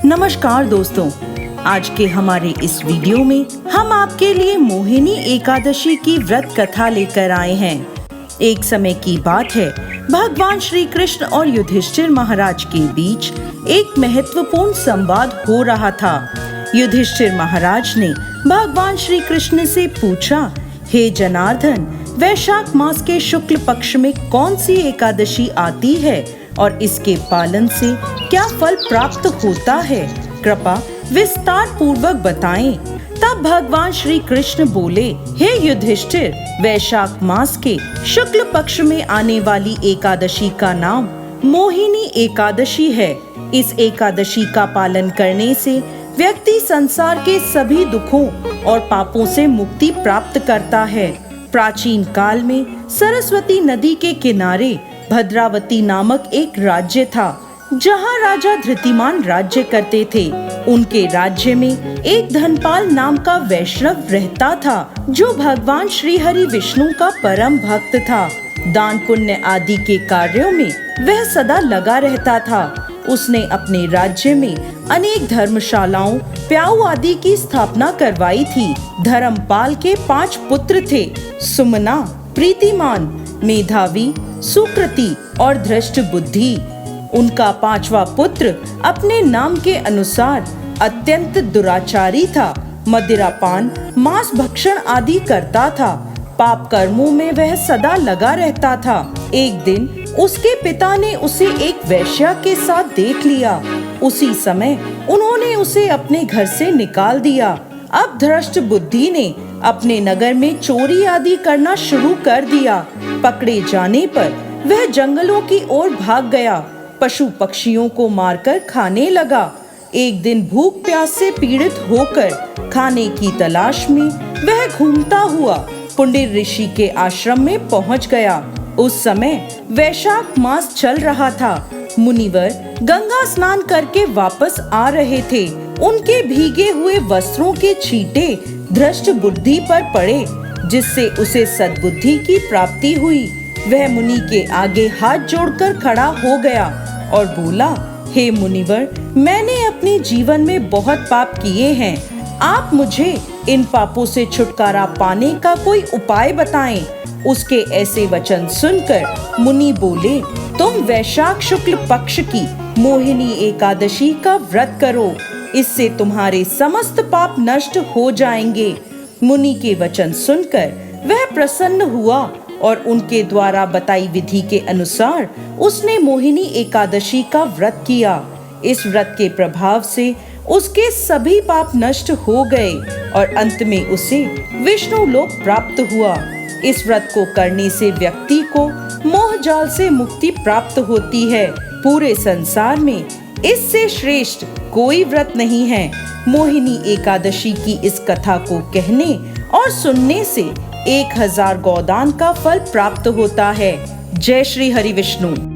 नमस्कार दोस्तों, आज के हमारे इस वीडियो में हम आपके लिए मोहिनी एकादशी की व्रत कथा लेकर आए हैं। एक समय की बात है, भगवान श्री कृष्ण और युधिष्ठिर महाराज के बीच एक महत्वपूर्ण संवाद हो रहा था। युधिष्ठिर महाराज ने भगवान श्री कृष्ण से पूछा, हे जनार्दन, वैशाख मास के शुक्ल पक्ष में कौन सी एकादशी आती है और इसके पालन से क्या फल प्राप्त होता है? कृपया विस्तार पूर्वक बताएं। तब भगवान श्री कृष्ण बोले, हे युधिष्ठिर, वैशाख मास के शुक्ल पक्ष में आने वाली एकादशी का नाम मोहिनी एकादशी है। इस एकादशी का पालन करने से व्यक्ति संसार के सभी दुखों और पापों से मुक्ति प्राप्त करता है। प्राचीन काल में सरस्वती नदी के किनारे भद्रावती नामक एक राज्य था, जहाँ राजा धृतिमान राज्य करते थे। उनके राज्य में एक धनपाल नाम का वैष्णव रहता था, जो भगवान श्री हरि विष्णु का परम भक्त था। दान पुण्य आदि के कार्यों में वह सदा लगा रहता था। उसने अपने राज्य में अनेक धर्मशालाओं, प्याऊ आदि की स्थापना करवाई थी। धर्मपाल के 5 पुत्र थे, सुमना, प्रीतिमान, मेधावी, सुकृति और धृष्ट बुद्धि। उनका 5वां पुत्र अपने नाम के अनुसार अत्यंत दुराचारी था। मदिरापान, मांस भक्षण आदि करता था। पाप कर्मों में वह सदा लगा रहता था। एक दिन उसके पिता ने उसे एक वेश्या के साथ देख लिया। उसी समय उन्होंने उसे अपने घर से निकाल दिया। अब धृष्ट बुद्धि ने अपने नगर में चोरी आदि करना शुरू कर दिया। पकड़े जाने पर वह जंगलों की ओर भाग गया। पशु पक्षियों को मारकर खाने लगा। एक दिन भूख प्यास से पीड़ित होकर खाने की तलाश में वह घूमता हुआ पुंडिर ऋषि के आश्रम में पहुंच गया। उस समय वैशाख मास चल रहा था। मुनिवर गंगा स्नान करके वापस आ रहे थे। उनके भीगे हुए वस्त्रों के छींटे धृष्ट बुद्धि पर पड़े, जिससे उसे सद्बुद्धि की प्राप्ति हुई। वह मुनि के आगे हाथ जोड़कर खड़ा हो गया और बोला, हे मुनिवर, मैंने अपने जीवन में बहुत पाप किए हैं। आप मुझे इन पापों से छुटकारा पाने का कोई उपाय बताएं। उसके ऐसे वचन सुनकर मुनि बोले, तुम वैशाख शुक्ल पक्ष की मोहिनी एकादशी का व्रत करो। इससे तुम्हारे समस्त पाप नष्ट हो जाएंगे। मुनि के वचन सुनकर वह प्रसन्न हुआ और उनके द्वारा बताई विधि के अनुसार उसने मोहिनी एकादशी का व्रत किया। इस व्रत के प्रभाव से उसके सभी पाप नष्ट हो गए और अंत में उसे विष्णु लोक प्राप्त हुआ। इस व्रत को करने से व्यक्ति को मोह जाल से मुक्ति प्राप्त होती है। पूरे संसार में इससे श्रेष्ठ कोई व्रत नहीं है। मोहिनी एकादशी की इस कथा को कहने और सुनने से 1000 गोदान का फल प्राप्त होता है। जय श्री हरि विष्णु।